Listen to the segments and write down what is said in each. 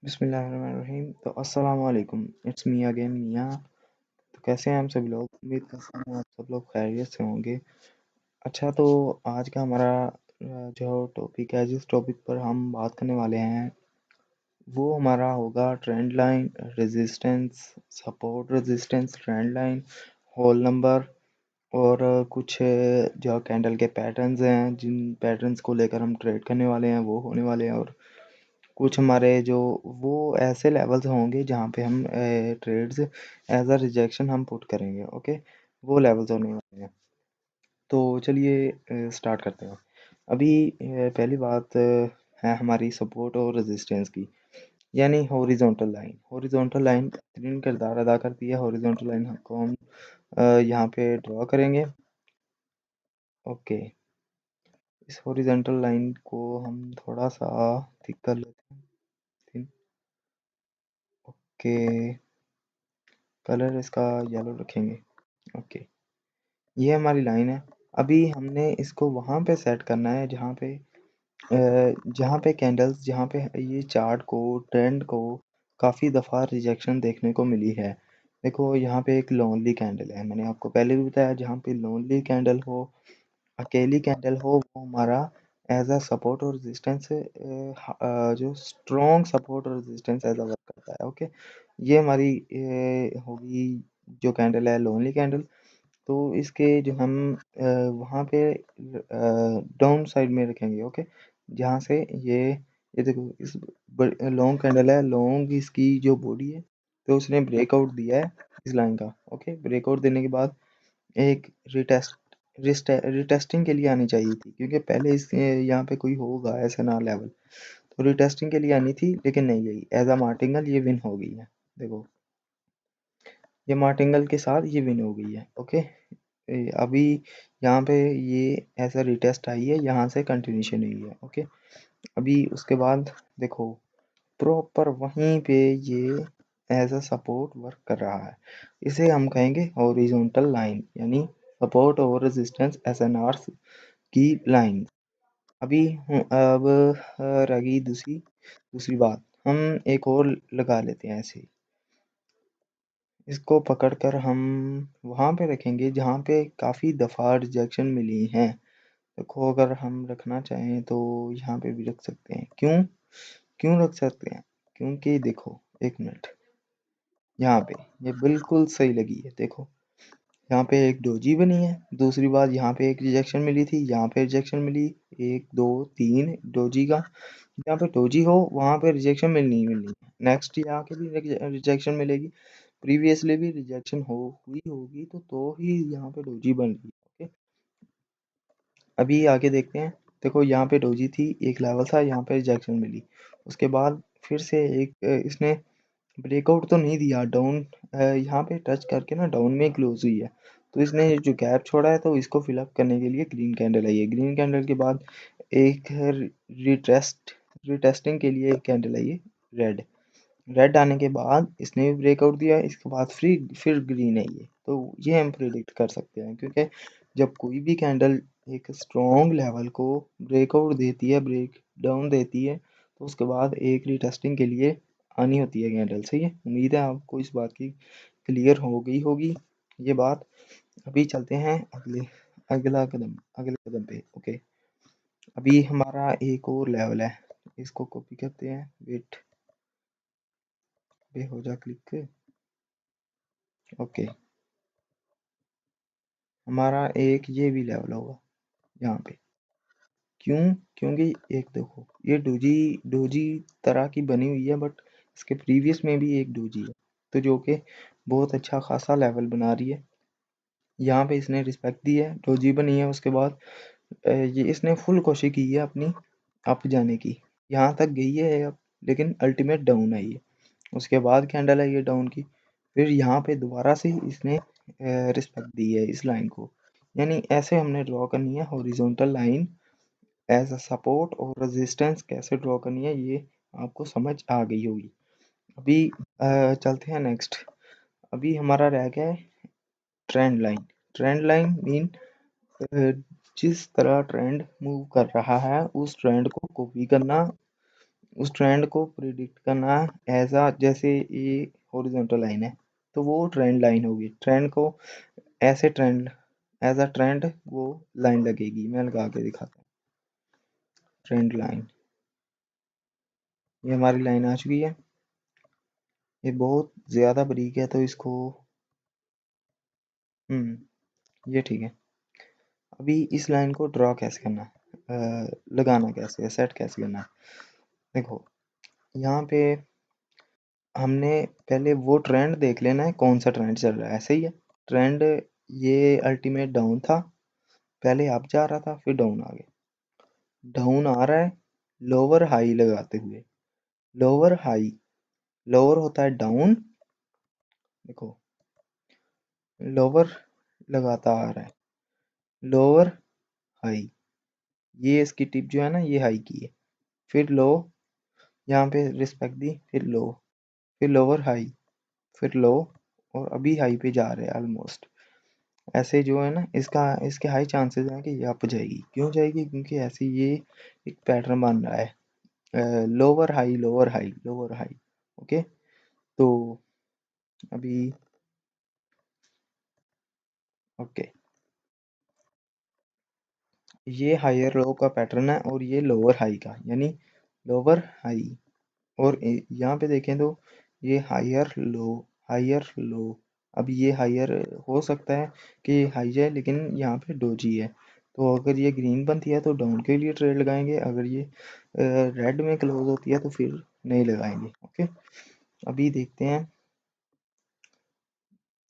बिस्मिल्लाहिर्रहमानिर्रहीम। तो अस्सलाम वालेकुम, इट्स मी अगेन मियाँ। तो कैसे हैं हम सभी लोग? उम्मीद करता हूँ आप सब लोग खैरियत से होंगे। अच्छा, तो आज का हमारा जो टॉपिक है, जिस टॉपिक पर हम बात करने वाले हैं, वो हमारा होगा trend line, resistance, support, resistance, trend line, whole number और कुछ जो कैंडल के पैटर्न्स हैं, जिन पैटर्न्स को लेकर हम ट्रेड करने वाले हैं, वो होने वाले हैं। और कुछ हमारे जो वो ऐसे लेवल्स होंगे जहाँ पे हम ट्रेड्स एज अ रिजेक्शन हम पुट करेंगे। ओके, वो लेवल्स होने वाले हैं। तो चलिए स्टार्ट करते हैं। अभी पहली बात है हमारी सपोर्ट और रेजिस्टेंस की, यानी हॉरिजॉन्टल लाइन। हॉरिजॉन्टल लाइन बेहतरीन किरदार अदा करती है। हॉरिजॉन्टल लाइन को हम यहाँ पे ड्रॉ करेंगे। ओके, इस हॉरिजॉन्टल लाइन को हम थोड़ा सा थिक कर लेते हैं। ओके, कलर इसका येलो रखेंगे। ओके, ये हमारी लाइन है। अभी हमने इसको वहाँ पे सेट करना है जहाँ पे कैंडल्स, जहाँ पे ये चार्ट को, ट्रेंड को काफ़ी दफ़ा रिजेक्शन देखने को मिली है। देखो, यहाँ पे एक लोनली कैंडल है, मैंने आपको पहले भी बताया। जहाँ पे लोनली कैंडल हो, अकेली कैंडल हो, वो हमारा एज अ सपोर्ट और रेजिस्टेंस जो स्ट्रॉन्ग सपोर्ट और रेजिस्टेंस एज अ वर्क करता है। ओके, ये हमारी होगी जो कैंडल है, लोनली कैंडल। तो इसके जो हम वहाँ पे डाउन साइड में रखेंगे। ओके, जहाँ से ये देखो, इस लॉन्ग कैंडल है, लॉन्ग इसकी जो बॉडी है, तो उसने ब्रेकआउट दिया है इस लाइन का। ओके, ब्रेकआउट देने के बाद एक रिटेस्टिंग के लिए आनी चाहिए थी, क्योंकि पहले इस यहाँ पे कोई होगा ऐसा ना लेवल, तो रिटेस्टिंग के लिए आनी थी, लेकिन नहीं आई। एज अ मार्टिंगल ये विन हो गई है। देखो, ये मार्टिंगल के साथ ये विन हो गई है। ओके, अभी यहाँ पे ये ऐसा रिटेस्ट आई है, यहाँ से कंटिन्यूशन हुई है। ओके, अभी उसके बाद देखो, प्रॉपर वहीं पे ये एज अ सपोर्ट वर्क कर रहा है। इसे हम कहेंगे हॉरिजॉन्टल लाइन, यानी सपोर्ट और रेजिस्टेंस एसएनआर की लाइन। अभी अब रह गई दूसरी दूसरी बात। हम एक और लगा लेते हैं ऐसे ही। इसको पकड़कर हम वहाँ पे रखेंगे जहाँ पे काफ़ी दफ़ा रिजेक्शन मिली हैं। देखो, अगर हम रखना चाहें तो यहाँ पे भी रख सकते हैं। क्यों क्यों रख सकते हैं? क्योंकि देखो, एक मिनट, यहाँ पे ये बिल्कुल सही लगी है। देखो, यहाँ पे एक डोजी बनी है। दूसरी बात, यहाँ पे एक रिजेक्शन मिली थी, यहाँ पे रिजेक्शन मिली, एक दो तीन डोजी का। जहाँ पे डोजी हो वहाँ पे रिजेक्शन मिलनी ही मिलनी है। नेक्स्ट यहाँ के भी रिजेक्शन मिलेगी। प्रीवियसली भी रिजेक्शन हुई होगी, तो ही यहाँ पे डोजी बन रही है। ओके, अभी आगे देखते हैं। देखो, यहाँ पे डोजी थी, एक लेवल था, यहाँ पे रिजेक्शन मिली। उसके बाद फिर से एक इसने ब्रेकआउट तो नहीं दिया, डाउन यहाँ पे टच करके ना डाउन में क्लोज हुई है। तो इसने जो गैप छोड़ा है, तो इसको फिलअप करने के लिए ग्रीन कैंडल आई है। ग्रीन कैंडल के बाद एक रिटेस्टिंग के लिए एक कैंडल आई है, रेड। रेड आने के बाद इसने भी ब्रेकआउट दिया, इसके बाद फिर ग्रीन आई है। तो ये हम प्रिडिक्ट कर सकते हैं, क्योंकि जब कोई भी कैंडल एक स्ट्रॉन्ग लेवल को ब्रेकआउट देती है, ब्रेक डाउन देती है, तो उसके बाद एक रिटेस्टिंग के लिए आनी होती है कैंडल। सही है, उम्मीद है आपको इस बात की क्लियर हो गई होगी ये बात। अभी चलते हैं अगले कदम पे। ओके, अभी हमारा एक और लेवल है, इसको कॉपी करते हैं। वेट पे हो जा क्लिक। ओके, हमारा एक ये भी लेवल होगा यहाँ पे। क्यों? क्योंकि एक देखो, ये डोजी डोजी तरह की बनी हुई है, बट इसके प्रीवियस में भी एक डोजी है, तो जो कि बहुत अच्छा खासा लेवल बना रही है। यहाँ पे इसने रिस्पेक्ट दी है, डोजी बनी है। उसके बाद ये इसने फुल कोशिश की है अपनी अप जाने की, यहाँ तक गई है अब, लेकिन अल्टीमेट डाउन आई है। उसके बाद कैंडल आई है डाउन की, फिर यहाँ पे दोबारा से इसने रिस्पेक्ट दी है इस लाइन को। यानी ऐसे हमने ड्रॉ करनी है horizontal line as a support, और रेजिस्टेंस कैसे ड्रॉ करनी है ये आपको समझ आ गई होगी। अभी चलते हैं नेक्स्ट। अभी हमारा रह गया है trend line. Trend line mean जिस तरह ट्रेंड मूव कर रहा है, उस ट्रेंड को कॉपी करना उस ट्रेंड को प्रिडिक्ट करना एज अ, जैसे ये हॉरिजॉन्टल लाइन है तो वो ट्रेंड लाइन होगी, ट्रेंड को ऐसे ट्रेंड एज अ ट्रेंड वो लाइन लगेगी। मैं लगा के दिखाता हूँ, ट्रेंड लाइन, ये हमारी लाइन आ चुकी है। ये बहुत ज़्यादा बारीक है तो इसको ये ठीक है। अभी इस लाइन को ड्रॉ कैसे करना है, लगाना कैसे है, सेट कैसे करना है। देखो यहाँ पे हमने पहले वो ट्रेंड देख लेना है, कौन सा ट्रेंड चल रहा है। ऐसे ही है ट्रेंड, ये अल्टीमेट डाउन था, पहले अप जा रहा था फिर डाउन आ गया, डाउन आ रहा है लोअर हाई लगाते हुए, लोअर हाई, लोअर होता है डाउन, देखो लोअर लगाता आ रहा है, लोअर हाई, ये इसकी टिप जो है ना ये हाई की है, फिर लो, यहाँ पे रिस्पेक्ट दी, फिर लो, फिर लोअर हाई, फिर लो, और अभी हाई पे जा रहे हैं ऑलमोस्ट। ऐसे जो है ना इसके हाई चांसेस हैं कि ये अप जाएगी। क्यों जाएगी? क्योंकि ऐसे ये एक पैटर्न बन रहा है, lower high lower high lower high. Okay, तो अभी ओके, ये हायर लो का पैटर्न है और ये लोअर हाई का, यानी लोअर हाई, और यहाँ पे देखें तो ये हायर लो। अब ये हायर हो सकता है कि हाई जाए लेकिन यहाँ पे डोजी है, तो अगर ये ग्रीन बनती है तो डाउन के लिए ट्रेड लगाएंगे, अगर ये रेड में क्लोज होती है तो फिर नहीं लगाएंगे। ओके, अभी देखते हैं,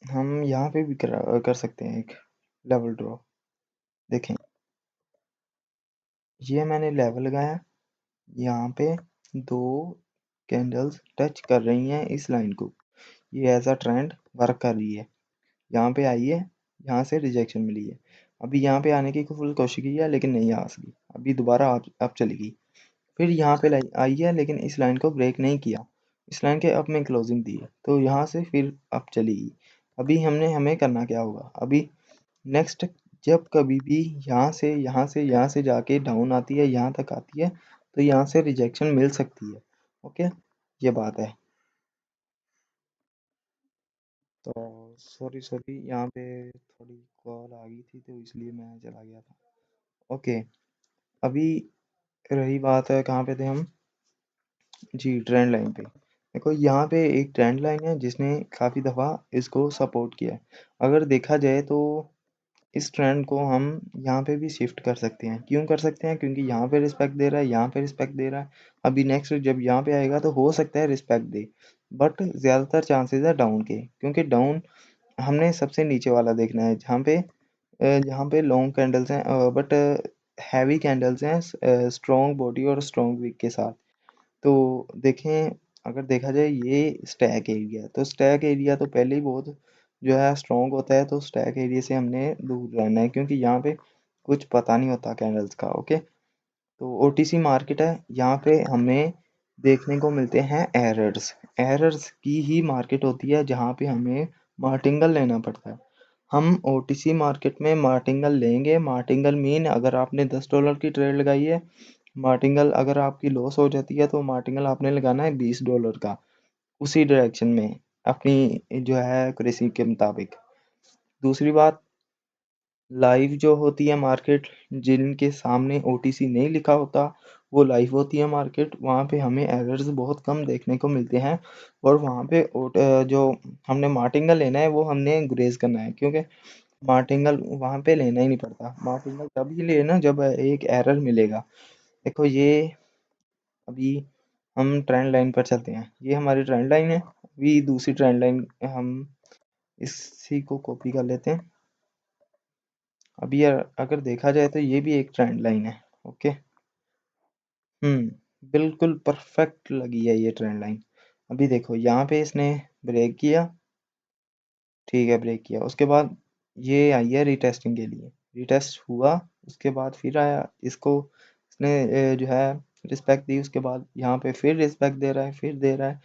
हम यहाँ पे भी कर सकते हैं एक लेवल ड्रॉ। देखें ये मैंने लेवल लगाया, यहाँ पे दो कैंडल्स टच कर रही हैं इस लाइन को, ये एज अ ट्रेंड वर्क कर रही है, यहाँ पे आई है, यहाँ से रिजेक्शन मिली है, अभी यहाँ पे आने की फुल कोशिश की है लेकिन नहीं आ सकी, अभी दोबारा अप चलेगी, फिर यहाँ पे आई है लेकिन इस लाइन को ब्रेक नहीं किया, इस लाइन के अप में क्लोजिंग दी है तो यहाँ से फिर अप चलेगी। अभी हमें करना क्या होगा, अभी नेक्स्ट जब कभी भी यहाँ से जाके डाउन आती है, यहाँ तक आती है, तो यहाँ से रिजेक्शन मिल सकती है। ओके, ये बात है। तो सॉरी सॉरी, यहाँ पे थोड़ी कॉल आ गई थी तो इसलिए मैं चला गया था। ओके, अभी रही बात है कहाँ पे थे हम, जी ट्रेंड लाइन पे। देखो यहाँ पे एक ट्रेंड लाइन है जिसने काफ़ी दफ़ा इसको सपोर्ट किया है, अगर देखा जाए तो इस ट्रेंड को हम यहाँ पे भी शिफ्ट कर सकते हैं। क्यों कर सकते हैं? क्योंकि यहाँ पे रिस्पेक्ट दे रहा है, यहाँ पे रिस्पेक्ट दे रहा है, अभी नेक्स्ट जब यहाँ पे आएगा तो हो सकता है रिस्पेक्ट दे, बट ज़्यादातर चांसेस है डाउन के, क्योंकि डाउन हमने सबसे नीचे वाला देखना है जहाँ पे लॉन्ग कैंडल्स हैं बट हैवी कैंडल्स हैं स्ट्रॉन्ग बॉडी और स्ट्रॉन्ग विक के साथ। तो देखें, अगर देखा जाए ये स्टैक एरिया है, तो स्टैक एरिया तो पहले ही बहुत जो है स्ट्रॉन्ग होता है, तो स्टैक एरिया से हमने दूर रहना है क्योंकि यहाँ पे कुछ पता नहीं होता कैंडल्स का। ओके, तो ओटीसी मार्केट है, यहाँ पे हमें देखने को मिलते हैं एरर्स, एरर्स की ही मार्केट होती है जहाँ पे हमें मार्टिंगल लेना पड़ता है। हम ओटीसी मार्केट में मार्टिंगल लेंगे, मार्टिंगल मीन अगर आपने $10 की ट्रेड लगाई है, मार्टिंगल अगर आपकी लॉस हो जाती है तो मार्टिंगल आपने लगाना है $20 का, उसी डायरेक्शन में अपनी जो है क्रेसी के मुताबिक। दूसरी बात, लाइव जो होती है मार्केट, जिनके सामने ओटीसी नहीं लिखा होता वो लाइव होती है मार्केट, वहाँ पे हमें एरर्स बहुत कम देखने को मिलते हैं, और वहाँ पे जो हमने मार्टिंगल लेना है वो हमने ग्रेज करना है, क्योंकि मार्टिंगल वहाँ पे लेना ही नहीं पड़ता, मार्टिंगल तभी लेना जब एक एरर मिलेगा। देखो ये अभी हम ट्रेंड लाइन पर चलते हैं, ये हमारी ट्रेंड लाइन है, अभी दूसरी ट्रेंड लाइन हम इसी को कॉपी कर लेते हैं। अभी अगर देखा जाए तो ये भी एक ट्रेंड लाइन है। ओके, बिल्कुल परफेक्ट लगी है ये ट्रेंड लाइन। अभी देखो यहाँ पे इसने ब्रेक किया, ठीक है ब्रेक किया, उसके बाद ये आई है रीटेस्टिंग के लिए, रीटेस्ट हुआ, उसके बाद फिर आया, इसको इसने जो है रिस्पेक्ट दी, उसके बाद यहाँ पे फिर रिस्पेक्ट दे रहा है, फिर दे रहा है,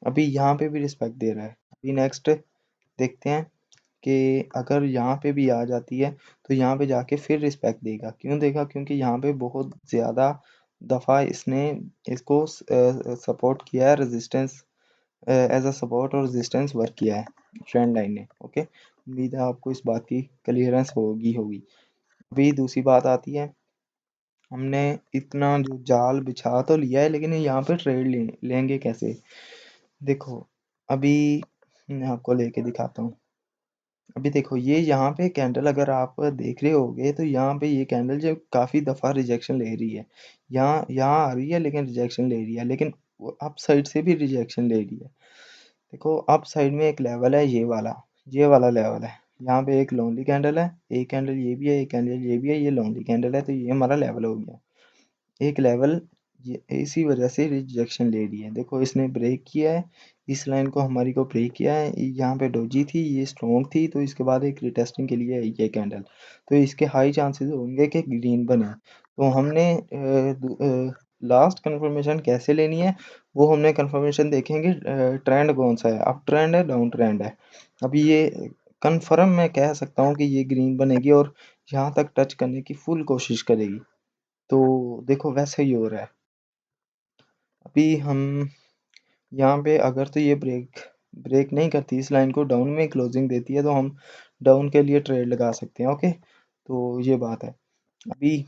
अभी यहाँ पे भी रिस्पेक्ट दे रहा है। अभी नेक्स्ट देखते हैं कि अगर यहाँ पे भी आ जाती है तो यहाँ पे जाके फिर रिस्पेक्ट देगा। क्यों देगा? क्योंकि यहाँ पे बहुत ज़्यादा दफ़ा इसने इसको सपोर्ट किया है, रेजिस्टेंस एज अ सपोर्ट और रेजिस्टेंस वर्क किया है ट्रेंड लाइन ने। ओके, उम्मीद है आपको इस बात की क्लियरेंस होगी। अभी दूसरी बात आती है, हमने इतना जो जाल बिछा तो लिया है, लेकिन यहाँ पे ट्रेड लेंगे कैसे? देखो, अभी मैं आपको लेके दिखाता हूँ। अभी देखो, ये यहाँ पे कैंडल अगर आप देख रहे होगे तो यहाँ पे ये कैंडल जो काफ़ी दफ़ा रिजेक्शन ले रही है, यहाँ यहाँ आ रही है लेकिन रिजेक्शन ले रही है, लेकिन अप साइड से भी रिजेक्शन ले रही है। देखो, अप साइड में एक लेवल है, ये वाला लेवल है। यहाँ पे एक लोनली कैंडल है, एक कैंडल ये भी है, एक कैंडल ये भी है, ये लोनली कैंडल है, तो ये हमारा लेवल हो गया। एक लेवल ये इसी वजह से रिजेक्शन ले रही है। देखो, इसने ब्रेक किया है, इस लाइन को हमारी को ब्रेक किया है। यहाँ पे डोजी थी, ये स्ट्रॉन्ग थी, तो इसके बाद एक रिटेस्टिंग के लिए ये कैंडल, तो इसके हाई चांसेस होंगे कि ग्रीन बने। तो हमने लास्ट कंफर्मेशन कैसे लेनी है, वो हमने कंफर्मेशन देखेंगे ट्रेंड कौन सा है, अप ट्रेंड है, डाउन ट्रेंड है। अभी ये कंफर्म मैं कह सकता हूँ कि ये ग्रीन बनेगी और यहाँ तक टच करने की फुल कोशिश करेगी। तो देखो, वैसे ही हो रहा है। अभी हम यहाँ पे अगर तो ये ब्रेक ब्रेक नहीं करती, इस लाइन को डाउन में क्लोजिंग देती है, तो हम डाउन के लिए ट्रेड लगा सकते हैं। ओके, तो ये बात है। अभी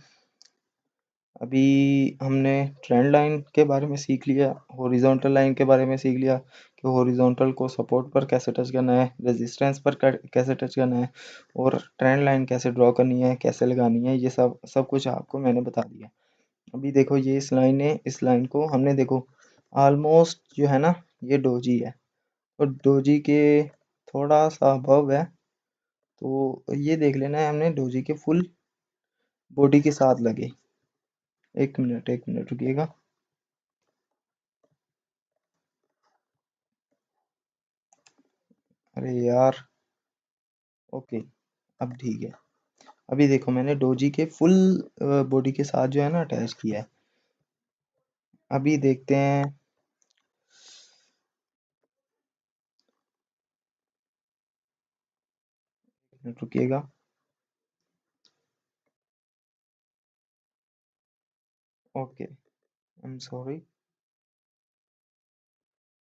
अभी हमने ट्रेंड लाइन के बारे में सीख लिया, हॉरिजॉन्टल लाइन के बारे में सीख लिया कि हॉरिजॉन्टल को सपोर्ट पर कैसे टच करना है, रेजिस्टेंस पर कैसे टच करना है, और ट्रेंड लाइन कैसे ड्रॉ करनी है, कैसे लगानी है, ये सब सब कुछ आपको मैंने बता दिया। अभी देखो, ये इस लाइन को हमने देखो ऑलमोस्ट जो है ना, ये डोजी है और डोजी के थोड़ा सा अबव है, तो ये देख लेना है हमने डोजी के फुल बॉडी के साथ लगे। एक मिनट रुकिएगा। अरे यार, ओके, अब ठीक है। अभी देखो, मैंने डोजी के फुल बॉडी के साथ जो है ना अटैच किया है। अभी देखते हैं, एक मिनट रुकिएगा। Okay, I am sorry.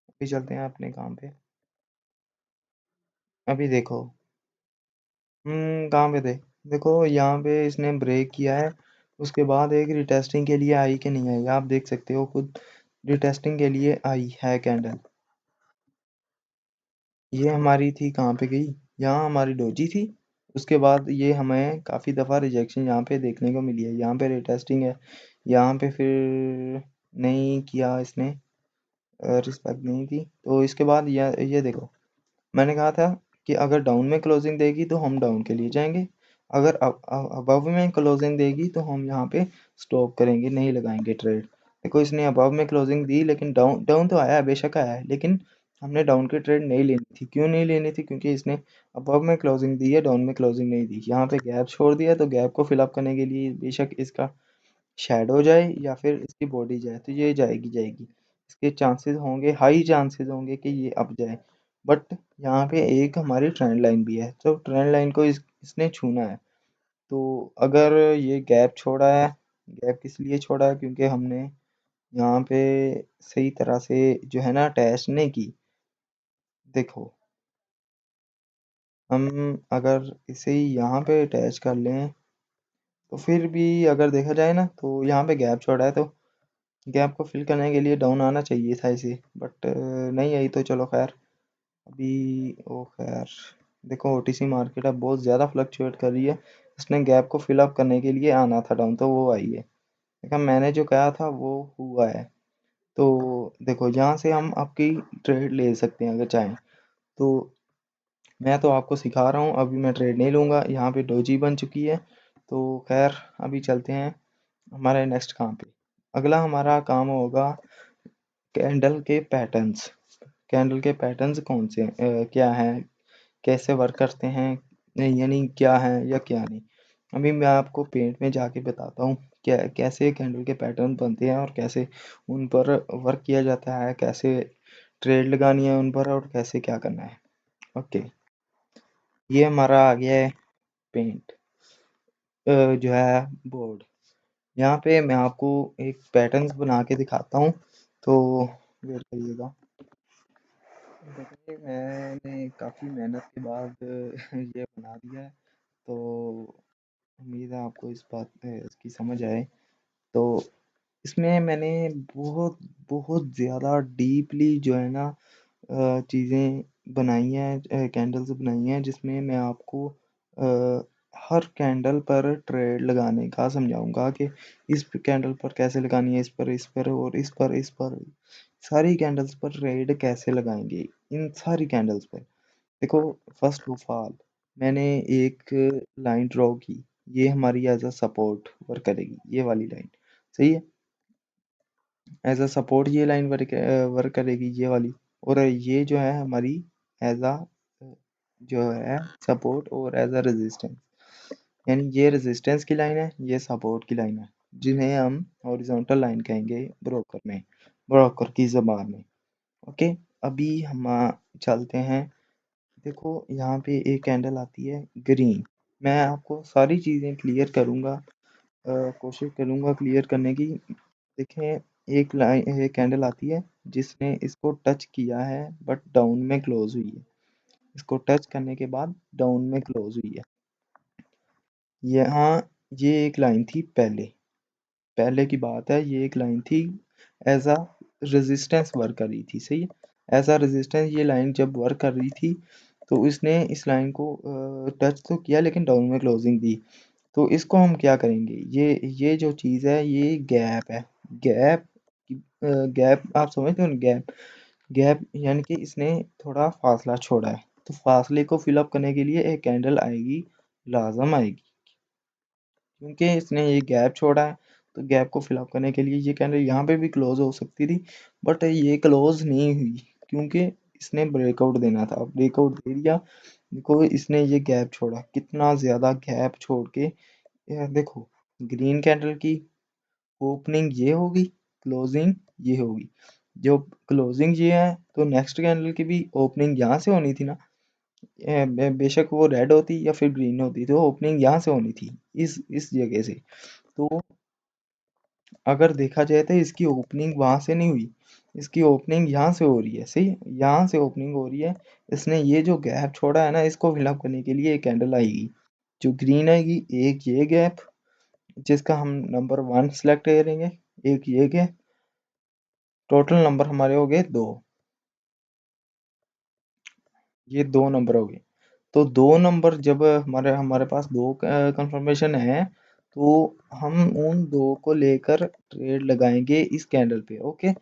अभी चलते हैं अपने काम पे। अभी देखो, कहाँ पे थे? देखो, यहाँ पे इसने ब्रेक किया है, उसके बाद एक रिटेस्टिंग के लिए आई कि नहीं आई, आप देख सकते हो खुद। रिटेस्टिंग के लिए आई है कैंडल। ये हमारी थी कहाँ पे गई, यहाँ हमारी डोजी थी। उसके बाद ये हमें काफ़ी दफ़ा रिजेक्शन यहाँ पे देखने को मिली है। यहाँ पे रिटेस्टिंग है, यहाँ पे फिर नहीं किया इसने, रिस्पेक्ट नहीं की। तो इसके बाद ये देखो, मैंने कहा था कि अगर डाउन में क्लोजिंग देगी तो हम डाउन के लिए जाएंगे, अगर अबव में क्लोजिंग देगी तो हम यहाँ पे स्टॉप करेंगे, नहीं लगाएंगे ट्रेड। देखो, इसने अबव में क्लोजिंग दी, लेकिन डाउन डाउन तो आया है, बेशक आया है, लेकिन हमने डाउन की ट्रेड नहीं लेनी थी। क्यों नहीं लेनी थी? क्योंकि इसने अबव में क्लोजिंग दी है, डाउन में क्लोजिंग नहीं दी। यहाँ पे गैप छोड़ दिया, तो गैप को फिलअप करने के लिए बेशक इसका शैडो जाए या फिर इसकी बॉडी जाए, तो ये जाएगी। इसके चांसेस होंगे, हाई चांसेस होंगे कि ये अप जाए। बट यहाँ पे एक हमारी ट्रेंड लाइन भी है, तो ट्रेंड लाइन को इसने छूना है। तो अगर ये गैप छोड़ा है, गैप किस लिए छोड़ा है? क्योंकि हमने यहाँ पे सही तरह से जो है ना अटैच नहीं की। देखो, हम अगर इसे यहाँ पे अटैच कर लें, तो फिर भी अगर देखा जाए ना, तो यहाँ पे गैप छोड़ा है, तो गैप को फिल करने के लिए डाउन आना चाहिए था इसे, बट नहीं आई, तो चलो खैर। अभी ओ खैर, देखो, ओटीसी मार्केट अब बहुत ज़्यादा फ्लक्चुएट कर रही है। इसने गैप को फिल अप करने के लिए आना था डाउन, तो वो आई है। देखा, मैंने जो कहा था वो हुआ है। तो देखो, यहाँ से हम आपकी ट्रेड ले सकते हैं अगर चाहें तो। मैं तो आपको सिखा रहा हूँ, अभी मैं ट्रेड नहीं लूँगा। यहाँ पे डोजी बन चुकी है, तो खैर अभी चलते हैं हमारे नेक्स्ट काम पे। अगला हमारा काम होगा कैंडल के पैटर्न्स। कैंडल के पैटर्न्स कौन से क्या हैं, कैसे वर्क करते हैं, यानी क्या है या क्या नहीं। अभी मैं आपको पेंट में जाके बताता हूँ क्या कैसे कैंडल के पैटर्न बनते हैं और कैसे उन पर वर्क किया जाता है, कैसे ट्रेड लगानी है उन पर और कैसे क्या करना है। ओके, ये हमारा आ गया है पेंट जो है बोर्ड। यहाँ पे मैं आपको एक पैटर्न्स बना के दिखाता हूँ, तो वेट करिएगा। देखिए मैंने काफ़ी मेहनत के बाद ये बना दिया है, तो उम्मीद है आपको इस बात इसकी समझ आए। तो इसमें मैंने बहुत बहुत ज़्यादा डीपली जो है ना चीज़ें बनाई हैं, कैंडल्स बनाई हैं, जिसमें मैं आपको हर कैंडल पर ट्रेड लगाने का समझाऊंगा कि इस कैंडल पर कैसे लगानी है, इस पर और इस पर सारी कैंडल्स पर ट्रेड कैसे लगाएंगे, इन सारी कैंडल्स पर। देखो, फर्स्ट ऑफ ऑल मैंने एक लाइन ड्रॉ की, ये हमारी एज अ सपोर्ट वर्क करेगी, ये वाली लाइन। सही है, एज अ सपोर्ट ये लाइन वर्क करेगी, ये वाली। और ये जो है हमारी एज अ जो है सपोर्ट और एज अ रेजिस्टेंस, यानी ये रेजिस्टेंस की लाइन है, ये सपोर्ट की लाइन है, जिन्हें हम हॉरिजॉन्टल लाइन कहेंगे ब्रोकर में, ब्रोकर की ज़बान में। ओके, अभी हम चलते हैं। देखो यहाँ पे एक कैंडल आती है ग्रीन। मैं आपको सारी चीज़ें क्लियर करूँगा, कोशिश करूँगा क्लियर करने की। देखें, एक कैंडल आती है जिसने इसको टच किया है बट डाउन में क्लोज हुई है, इसको टच करने के बाद डाउन में क्लोज हुई है। यहाँ ये एक लाइन थी पहले, पहले की बात है, ये एक लाइन थी एज अ रेजिस्टेंस वर्क कर रही थी। सही है, एज अ रेजिस्टेंस ये लाइन जब वर्क कर रही थी, तो इसने इस लाइन को टच तो किया लेकिन डाउन में क्लोजिंग दी। तो इसको हम क्या करेंगे, ये जो चीज़ है ये गैप है। गैप गैप आप समझते हो ना, गैप, गैप यानी कि इसने थोड़ा फासला छोड़ा है, तो फासले को फिल अप करने के लिए एक कैंडल आएगी, लाजम आएगी, क्योंकि इसने ये गैप छोड़ा है। तो गैप को फिल अप करने के लिए ये कैंडल यहाँ पे भी क्लोज हो सकती थी, बट ये क्लोज नहीं हुई क्योंकि इसने ब्रेकआउट देना था, ब्रेकआउट दे दिया। देखो इसने ये गैप छोड़ा, कितना ज़्यादा गैप छोड़ के देखो, ग्रीन कैंडल की ओपनिंग ये होगी, क्लोजिंग ये होगी। जो क्लोजिंग ये है, तो नेक्स्ट कैंडल की भी ओपनिंग यहाँ से होनी थी ना। बेशक वो रेड होती या फिर ग्रीन होती, तो ओपनिंग यहाँ से होनी थी, इस जगह से। तो अगर देखा जाए तो इसकी ओपनिंग वहां से नहीं हुई, इसकी ओपनिंग यहाँ से हो रही है। सही, यहाँ से ओपनिंग हो रही है। इसने ये जो गैप छोड़ा है ना, इसको फिलअप करने के लिए एक कैंडल आएगी जो ग्रीन आएगी, एक ये गैप जिसका हम नंबर 1 सेलेक्ट करेंगे, एक ये गैप, टोटल नंबर हमारे हो गए 2, ये 2 नंबर हो गए। तो 2 नंबर जब हमारे हमारे पास 2 कंफर्मेशन है, तो हम उन 2 को लेकर ट्रेड लगाएंगे इस कैंडल पे। ओके,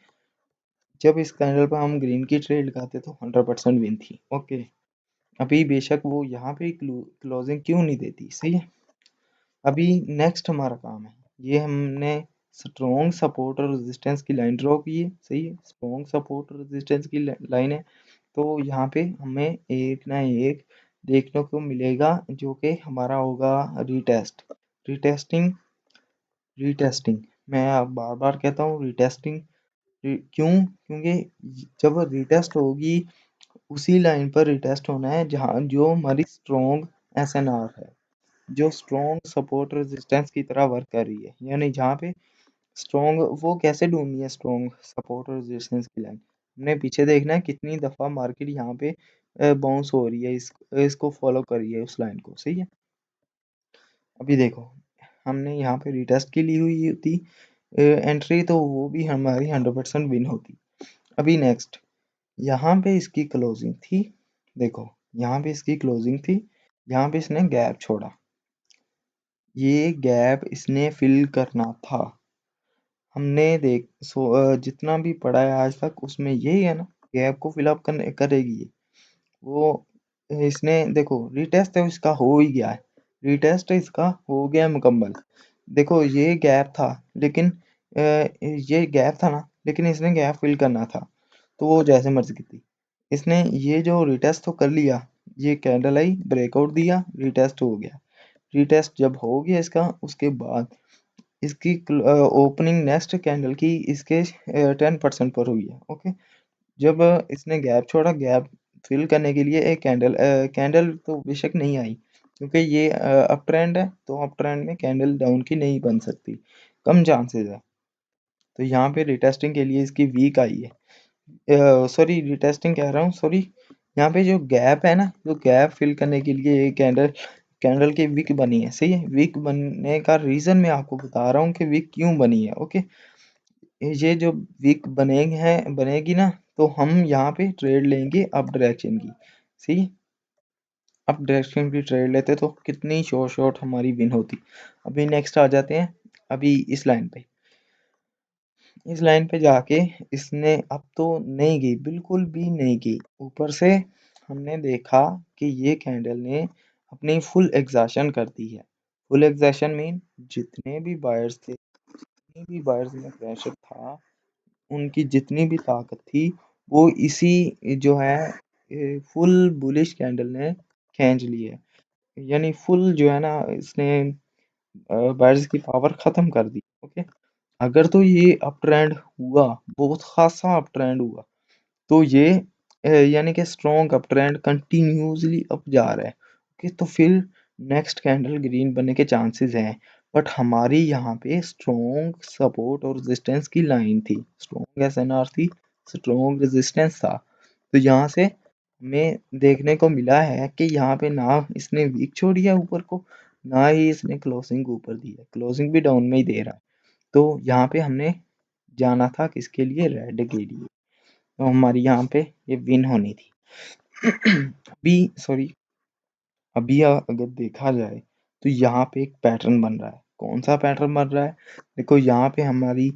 जब इस कैंडल पे हम ग्रीन की ट्रेड लगाते तो 100% विन थी। ओके, अभी बेशक वो यहाँ पे क्लोजिंग क्यों नहीं देती। सही है, अभी नेक्स्ट हमारा काम है, ये हमने स्ट्रॉन्ग सपोर्ट और रेजिस्टेंस की लाइन ड्रॉ की है। सही है, स्ट्रॉन्ग सपोर्ट और रेजिस्टेंस की लाइन है। तो यहाँ पे हमें एक ना एक देखने को मिलेगा जो कि हमारा होगा रीटेस्ट, रीटेस्टिंग, रीटेस्टिंग। मैं बार बार कहता हूँ रीटेस्टिंग, क्यों, क्योंकि जब रीटेस्ट होगी उसी लाइन पर रिटेस्ट होना है जहाँ जो हमारी स्ट्रॉन्ग एसएनआर है, जो स्ट्रॉन्ग सपोर्ट रेजिस्टेंस की तरह वर्क कर रही है। यानी जहाँ पे स्ट्रॉन्ग, वो कैसे ढूंढनी है स्ट्रॉन्ग सपोर्ट और रेजिस्टेंस की लाइन, हमने पीछे देखना है कितनी दफ़ा मार्केट यहाँ पे बाउंस हो रही है, इसको फॉलो कर रही है उस लाइन को। सही है, अभी देखो हमने यहाँ पे रिटेस्ट की ली हुई थी एंट्री, तो वो भी हमारी 100% विन होती। अभी नेक्स्ट, यहाँ पे इसकी क्लोजिंग थी, देखो यहाँ पे इसकी क्लोजिंग थी, यहाँ पे इसने गैप छोड़ा, ये गैप इसने फिल करना था। हमने जितना भी पढ़ा है आज तक उसमें यही है ना, गैप को फिल अप करने करेगी ये। वो इसने देखो रीटेस्ट है इसका हो ही गया है, रीटेस्ट इसका हो गया मुकम्मल। देखो ये गैप था, लेकिन ये गैप था ना, लेकिन इसने गैप फिल करना था, तो वो जैसे मर्जी की थी। इसने ये जो रिटेस्ट तो कर लिया, ये कैंडल आई ब्रेकआउट दिया, रिटेस्ट हो गया। रिटेस्ट जब हो गया इसका, उसके बाद इसकी ओपनिंग नेक्स्ट कैंडल की इसके 10% पर हुई है। ओके, जब इसने गैप छोड़ा, गैप फिल करने के लिए एक कैंडल तो बेशक नहीं आई, क्योंकि ये अप ट्रेंड है, तो अप ट्रेंड में कैंडल डाउन की नहीं बन सकती। कम चांसेस है। तो यहाँ पे रिटेस्टिंग के लिए इसकी वीक आई है, सॉरी रिटेस्टिंग कह रहा हूँ, सॉरी, यहाँ पे जो गैप है ना, जो गैप फिल करने के लिए ये कैंडल की विक बनी है। सही है, विक बनने का रीजन मैं आपको बता रहा हूँ कि विक क्यों बनी है। ओके, ये जो विक बनेगी ना, तो हम यहाँ पे ट्रेड लेंगे अप डायरेक्शन की। सही है, अप डायरेक्शन की ट्रेड लेते तो कितनी शॉर्ट हमारी विन होती। अभी नेक्स्ट आ जाते हैं अभी इस लाइन पे। इस लाइन पे जाके इसने अब तो नहीं गई, बिल्कुल भी नहीं गई ऊपर से। हमने देखा कि ये कैंडल ने अपनी फुल एग्जॉशन कर दी है। फुल एग्जॉशन मीन जितने भी बायर्स थे, जितने भी बायर्स में प्रेशर था, उनकी जितनी भी ताकत थी, वो इसी जो है फुल बुलिश कैंडल ने खींच ली है। यानी फुल जो है ना, इसने बायर्स की पावर खत्म कर दी। ओके, अगर तो ये अप ट्रेंड हुआ, बहुत खासा अप ट्रेंड हुआ, तो ये यानी कि strong up trend continuously up जा रहा है। ओके, तो फिर नेक्स्ट कैंडल ग्रीन बनने के चांसेस हैं। बट हमारी यहाँ पे स्ट्रॉन्ग सपोर्ट और रेजिस्टेंस की लाइन थी, स्ट्रॉन्ग एसएनआर थी, स्ट्रॉन्ग रेजिस्टेंस था। तो यहाँ से हमें देखने को मिला है कि यहाँ पे ना इसने वीक छोड़ी है ऊपर को, ना ही इसने क्लोजिंग ऊपर दी है, क्लोजिंग भी डाउन में ही दे रहा है। तो यहाँ पे हमने जाना था किसके लिए, रेड के लिए। तो हमारी यहाँ पे ये विन होनी थी। अभी सॉरी, अभी अगर देखा जाए तो यहाँ पे एक पैटर्न बन रहा है। कौन सा पैटर्न बन रहा है? देखो, यहाँ पे हमारी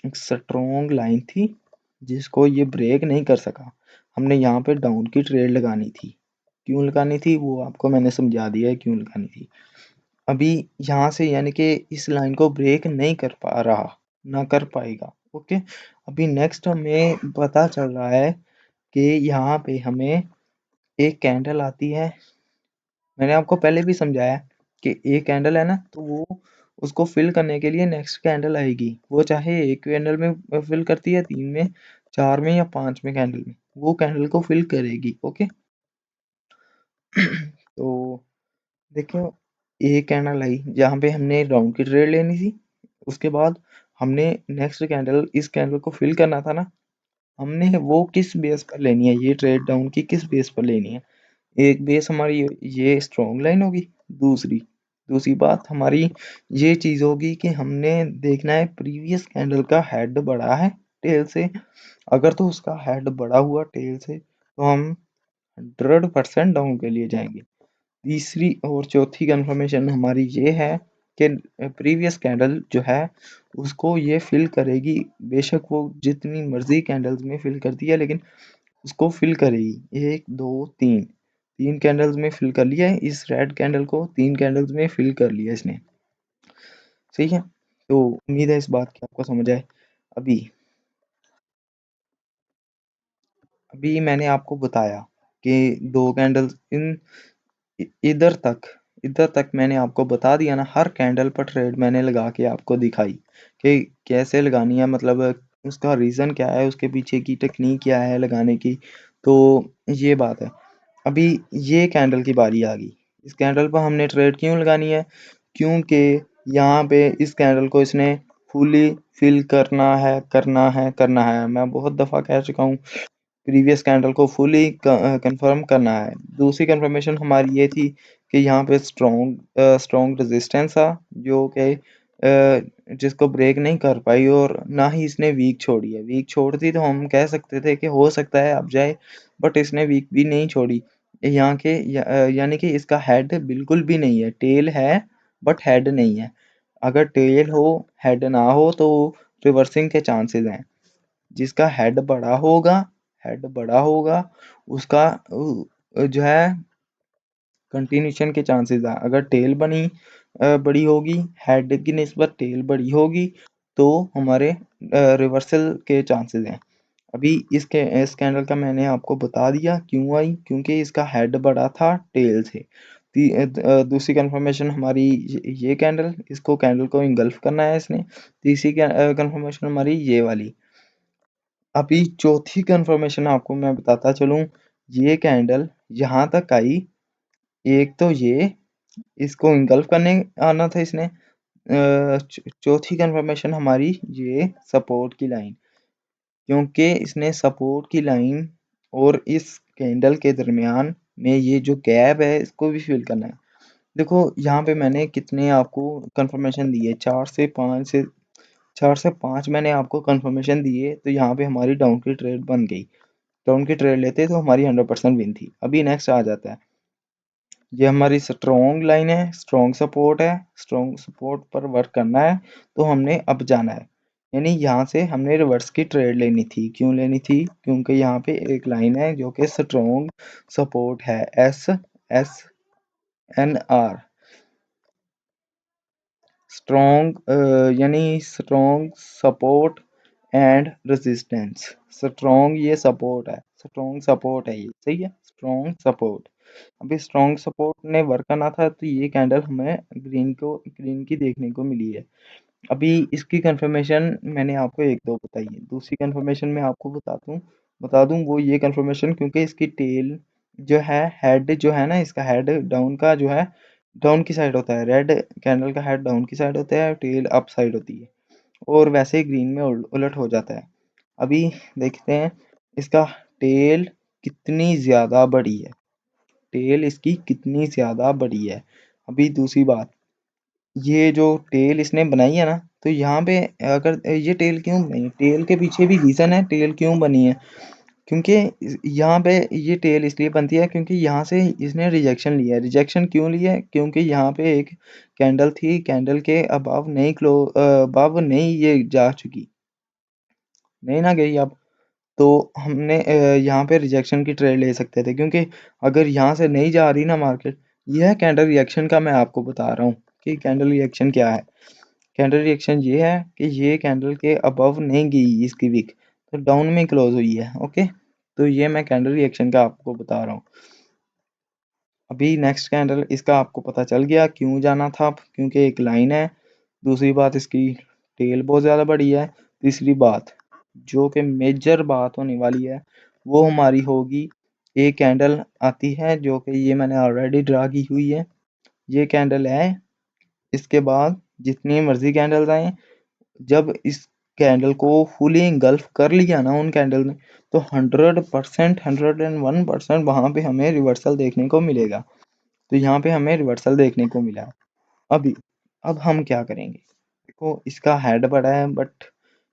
एक स्ट्रॉन्ग लाइन थी जिसको ये ब्रेक नहीं कर सका। हमने यहाँ पे डाउन की ट्रेड लगानी थी। क्यों लगानी थी वो आपको मैंने समझा दिया है क्यों लगानी थी। अभी यहाँ से यानी कि इस लाइन को ब्रेक नहीं कर पा रहा, ना कर पाएगा। ओके, अभी नेक्स्ट हमें पता चल रहा है कि यहाँ पे हमें एक कैंडल आती है। मैंने आपको पहले भी समझाया कि एक कैंडल है ना, तो वो उसको फिल करने के लिए नेक्स्ट कैंडल आएगी। वो चाहे एक कैंडल में फिल करती है, 3 में, 4 में या 5 में कैंडल में, वो कैंडल को फिल करेगी। ओके, तो देखो, एक कैंडल आई जहाँ पे हमने राउंड की ट्रेड लेनी थी। उसके बाद हमने नेक्स्ट कैंडल, इस कैंडल को फिल करना था ना, हमने वो किस बेस पर लेनी है, ये ट्रेड डाउन की किस बेस पर लेनी है। एक बेस हमारी ये स्ट्रॉन्ग लाइन होगी, दूसरी दूसरी बात हमारी ये चीज़ होगी कि हमने देखना है प्रीवियस कैंडल का हेड बड़ा है टेल से। अगर तो उसका हेड बड़ा हुआ टेल से, तो हम 100% डाउन के लिए जाएंगे। तीसरी और चौथी कंफर्मेशन हमारी ये है कि प्रीवियस कैंडल जो है उसको ये फिल करेगी। बेशक वो जितनी मर्जी कैंडल्स में फिल करती है, लेकिन उसको फिल करेगी। 1 2 3, 3 कैंडल्स में फिल कर लिया है। इस रेड कैंडल को 3 कैंडल्स में फिल कर लिया इसने। सही है, तो उम्मीद है इस बात की आपको समझ आए। अभी अभी मैंने आपको बताया कि 2 कैंडल्स इधर तक, इधर तक मैंने आपको बता दिया ना। हर कैंडल पर ट्रेड मैंने लगा के आपको दिखाई कि कैसे लगानी है, मतलब उसका रीज़न क्या है, उसके पीछे की टेक्निक क्या है लगाने की। तो ये बात है। अभी ये कैंडल की बारी आ गई। इस कैंडल पर हमने ट्रेड क्यों लगानी है? क्योंकि यहाँ पे इस कैंडल को इसने फुली फिल करना है, करना है, करना है। मैं बहुत दफ़ा कह चुका हूँ, प्रीवियस कैंडल को फुली कंफर्म करना है। दूसरी कंफर्मेशन हमारी ये थी कि यहाँ पे स्ट्रॉन्ग रेजिस्टेंस था, जो कि जिसको ब्रेक नहीं कर पाई, और ना ही इसने वीक छोड़ी है। वीक छोड़ती तो हम कह सकते थे कि हो सकता है अब जाए, बट इसने वीक भी नहीं छोड़ी। यहाँ के यानी कि इसका हेड बिल्कुल भी नहीं है, टेल है बट हेड नहीं है। अगर टेल हो, हेड ना हो, तो रिवर्सिंग के चांसेस हैं। जिसका हेड बड़ा होगा उसका जो है कंटिन्यूशन के चांसेस हैं। अगर टेल बड़ी होगी, हेड की निस्बत टेल बड़ी होगी, तो हमारे रिवर्सल के चांसेस हैं। अभी इस कैंडल का मैंने आपको बता दिया क्यों आई, क्योंकि इसका हेड बड़ा था टेल से। दूसरी कंफर्मेशन हमारी ये कैंडल, इसको कैंडल को इंगल्फ करना है इसने। तीसरी कंफर्मेशन हमारी ये वाली। अभी चौथी कंफर्मेशन आपको मैं बताता चलूँ। ये कैंडल यहाँ तक आई, एक तो ये इसको इंगल्फ करने आना था इसने, चौथी कंफर्मेशन हमारी ये सपोर्ट की लाइन, क्योंकि इसने सपोर्ट की लाइन और इस कैंडल के दरमियान में ये जो गैप है इसको भी फिल करना है। देखो यहाँ पे मैंने कितने आपको कंफर्मेशन दिए, 4 से 5 मैंने आपको कंफर्मेशन दिए, तो यहाँ पे हमारी डाउन की ट्रेड बन गई। डाउन की ट्रेड लेते तो हमारी 100% विन थी। अभी नेक्स्ट आ जाता है, ये हमारी स्ट्रॉन्ग लाइन है, स्ट्रॉन्ग सपोर्ट है, स्ट्रॉन्ग सपोर्ट पर वर्क करना है, तो हमने अब जाना है। यानी यहाँ से हमने रिवर्स की ट्रेड लेनी थी। क्यों लेनी थी? क्योंकि यहाँ पे एक लाइन है जो कि स्ट्रॉन्ग सपोर्ट है, SSNR, स्ट्रॉन्ग यानी strong support and resistance. Strong ये सपोर्ट है, स्ट्रॉन्ग सपोर्ट है, ये सही है, स्ट्रॉन्ग सपोर्ट। अभी स्ट्रॉन्ग सपोर्ट ने वर्क करना था, तो ये कैंडल हमें ग्रीन की देखने को मिली है। अभी इसकी कंफर्मेशन मैंने आपको एक दो बताई है, दूसरी कंफर्मेशन मैं आपको बता दूं वो ये कंफर्मेशन, क्योंकि इसकी टेल जो है, हेड जो है ना, इसका हेड डाउन का जो है, डाउन की साइड होता है। रेड कैंडल का हेड डाउन की साइड होता है, टेल अप साइड होती है, और वैसे ही ग्रीन में उलट हो जाता है। अभी देखते हैं इसका टेल कितनी ज़्यादा बड़ी है, टेल इसकी कितनी ज़्यादा बड़ी है। अभी दूसरी बात, ये जो टेल इसने बनाई है ना, तो यहाँ पे अगर ये टेल क्यों बनी, टेल के पीछे भी रीज़न है टेल क्यों बनी है। क्योंकि यहाँ पे ये टेल इसलिए बनती है क्योंकि यहाँ से इसने रिजेक्शन लिया है। रिजेक्शन क्यों लिया है? क्योंकि यहाँ पे एक कैंडल थी, कैंडल के अबव नहीं ये जा चुकी, नहीं ना गई अब। तो हमने यहाँ पे रिजेक्शन की ट्रेड ले सकते थे, क्योंकि अगर यहाँ से नहीं जा रही ना मार्केट, यह कैंडल रिएक्शन का मैं आपको बता रहा हूँ कि कैंडल रिएक्शन क्या है। कैंडल रिएक्शन ये है कि ये कैंडल के अबव नहीं गई इसकी विक, तो डाउन में क्लोज हुई है। ओके, तो ये मैं कैंडल रिएक्शन का आपको बता रहा हूँ। अभी नेक्स्ट कैंडल इसका आपको पता चल गया क्यों जाना था, क्योंकि एक लाइन है। दूसरी बात, इसकी टेल बहुत ज़्यादा बड़ी है। तीसरी बात, जो कि मेजर बात होने वाली है, वो हमारी होगी, एक कैंडल आती है जो कि ये मैंने ऑलरेडी ड्रा की हुई है, ये कैंडल है। इसके बाद जितनी मर्जी कैंडल्स आए, जब इस कैंडल को फुली इंगल्फ कर लिया ना उन कैंडल ने, तो 100%, 101% वहाँ पे हमें रिवर्सल देखने को मिलेगा। तो यहाँ पे हमें रिवर्सल देखने को मिला। अभी अब हम क्या करेंगे? देखो इसका हेड बड़ा है, बट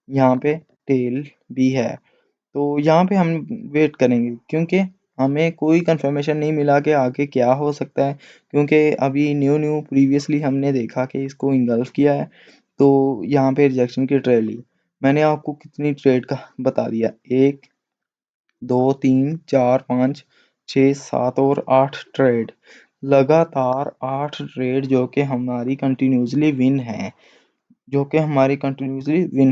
यहाँ पे टेल भी है, तो यहाँ पे हम वेट करेंगे, क्योंकि हमें कोई कंफर्मेशन नहीं मिला कि आगे क्या हो सकता है। क्योंकि अभी न्यू प्रीवियसली हमने देखा कि इसको इंगल्फ किया है, तो यहाँ पे रिजेक्शन की ट्रेड ली। मैंने आपको कितनी ट्रेड का बता दिया, 1 2 3 4 5 6 7 और 8 ट्रेड, लगातार 8 ट्रेड जो कि हमारी कंटिन्यूसली विन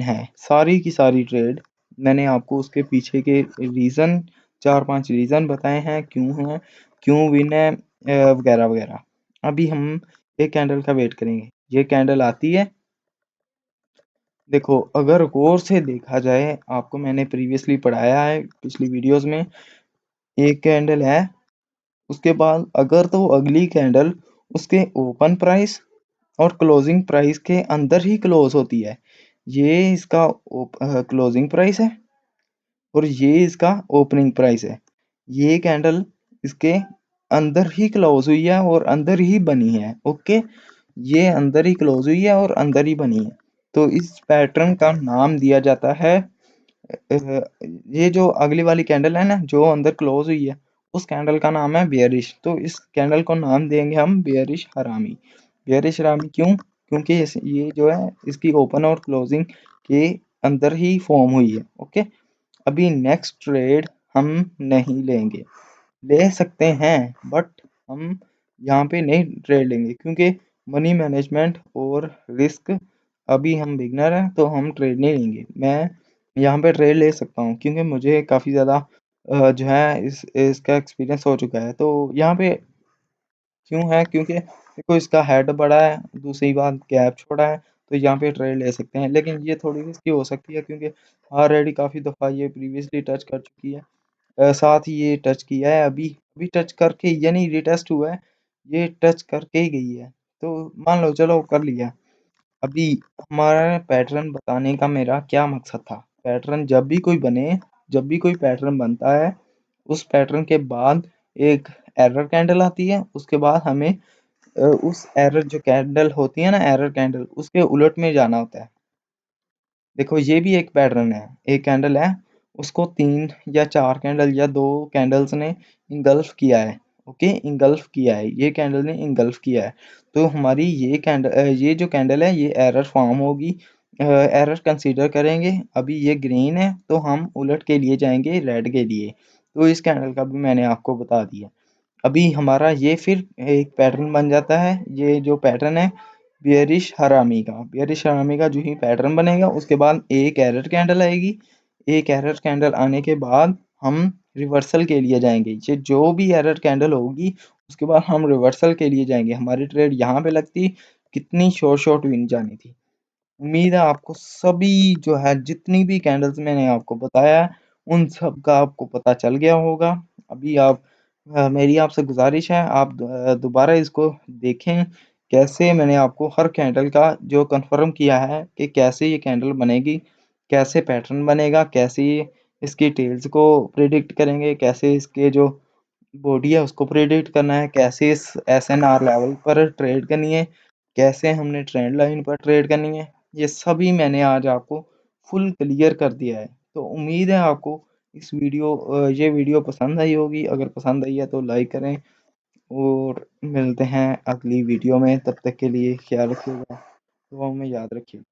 है, सारी की सारी ट्रेड। मैंने आपको उसके पीछे के रीज़न, 4-5 रीज़न बताए हैं क्यों विन है, वगैरह वगैरह। अभी हम एक कैंडल का वेट करेंगे, ये कैंडल आती है। देखो अगर गौर से देखा जाए, आपको मैंने प्रीवियसली पढ़ाया है पिछली वीडियोस में, एक कैंडल है, उसके बाद अगर तो अगली कैंडल उसके ओपन प्राइस और क्लोजिंग प्राइस के अंदर ही क्लोज होती है, ये इसका क्लोजिंग प्राइस है और ये इसका ओपनिंग प्राइस है। ये कैंडल इसके अंदर ही क्लोज हुई है और अंदर ही बनी है। ओके, ये अंदर ही क्लोज हुई है और अंदर ही बनी है, तो इस पैटर्न का नाम दिया जाता है, ये जो अगली वाली कैंडल है ना जो अंदर क्लोज हुई है, उस कैंडल का नाम है बेयरिश। तो इस कैंडल को नाम देंगे हम बेयरिश हरामी। बेयरिश हरामी क्यों? क्योंकि ये जो है इसकी ओपन और क्लोजिंग के अंदर ही फॉर्म हुई है। ओके, अभी नेक्स्ट ट्रेड हम नहीं लेंगे, ले सकते हैं बट हम यहाँ पे नहीं ट्रेड लेंगे, क्योंकि मनी मैनेजमेंट और रिस्क, अभी हम बिगनर हैं तो हम ट्रेड नहीं लेंगे। मैं यहाँ पे ट्रेड ले सकता हूँ क्योंकि मुझे काफ़ी ज़्यादा जो है इसका एक्सपीरियंस हो चुका है। तो यहाँ पे क्यों है? क्योंकि देखो इसका हेड बड़ा है, दूसरी बात गैप छोटा है, तो यहाँ पे ट्रेड ले सकते हैं। लेकिन ये थोड़ी रिस्की हो सकती है, क्योंकि ऑलरेडी काफ़ी दफ़ा ये प्रीवियसली टच कर चुकी है। साथ ही ये टच किया है, अभी अभी टच करके, यानी रिटेस्ट हुआ है, ये टच करके ही गई है। तो मान लो चलो कर लिया, अभी हमारा पैटर्न बताने का मेरा क्या मकसद था? पैटर्न जब भी कोई पैटर्न बनता है, उस पैटर्न के बाद एक एरर कैंडल आती है, उसके बाद हमें उस एरर जो कैंडल होती है ना, एरर कैंडल, उसके उलट में जाना होता है। देखो ये भी एक पैटर्न है, एक कैंडल है, उसको 3 या 4 कैंडल या 2 कैंडल्स ने इंगल्फ किया है। ओके, इंगल्फ किया है, ये कैंडल ने इंगल्फ किया है। तो हमारी ये जो कैंडल है, ये एरर फॉर्म होगी, एरर कंसीडर करेंगे। अभी ये ग्रीन है तो हम उलट के लिए जाएंगे रेड के लिए। तो इस कैंडल का भी मैंने आपको बता दिया। अभी हमारा ये फिर एक पैटर्न बन जाता है। ये जो पैटर्न है बियरिश हरामी का जो ही पैटर्न बनेगा, उसके बाद एक एरर कैंडल आएगी। एक एरर कैंडल आने के बाद हम रिवर्सल के लिए जाएंगे। ये जो भी एरर कैंडल होगी, उसके बाद हम रिवर्सल के लिए जाएंगे। हमारी ट्रेड यहाँ पे लगती, कितनी शॉर्ट विन जानी थी। उम्मीद है आपको सभी जो है, जितनी भी कैंडल्स मैंने आपको बताया, उन सब का आपको पता चल गया होगा। अभी मेरी आपसे गुजारिश है, आप दोबारा इसको देखें, कैसे मैंने आपको हर कैंडल का जो कंफर्म किया है कि कैसे ये कैंडल बनेगी, कैसे पैटर्न बनेगा, कैसे इसकी टेल्स को प्रिडिक्ट करेंगे, कैसे इसके जो बॉडी है उसको प्रिडिक्ट करना है, कैसे इस एसएनआर लेवल पर ट्रेड करनी है, कैसे हमने ट्रेंड लाइन पर ट्रेड करनी है, ये सभी मैंने आज आपको फुल क्लियर कर दिया है। तो उम्मीद है आपको ये वीडियो पसंद आई होगी। अगर पसंद आई है तो लाइक करें, और मिलते हैं अगली वीडियो में। तब तक के लिए ख्याल रखिएगा, दुआओं में याद रखिएगा।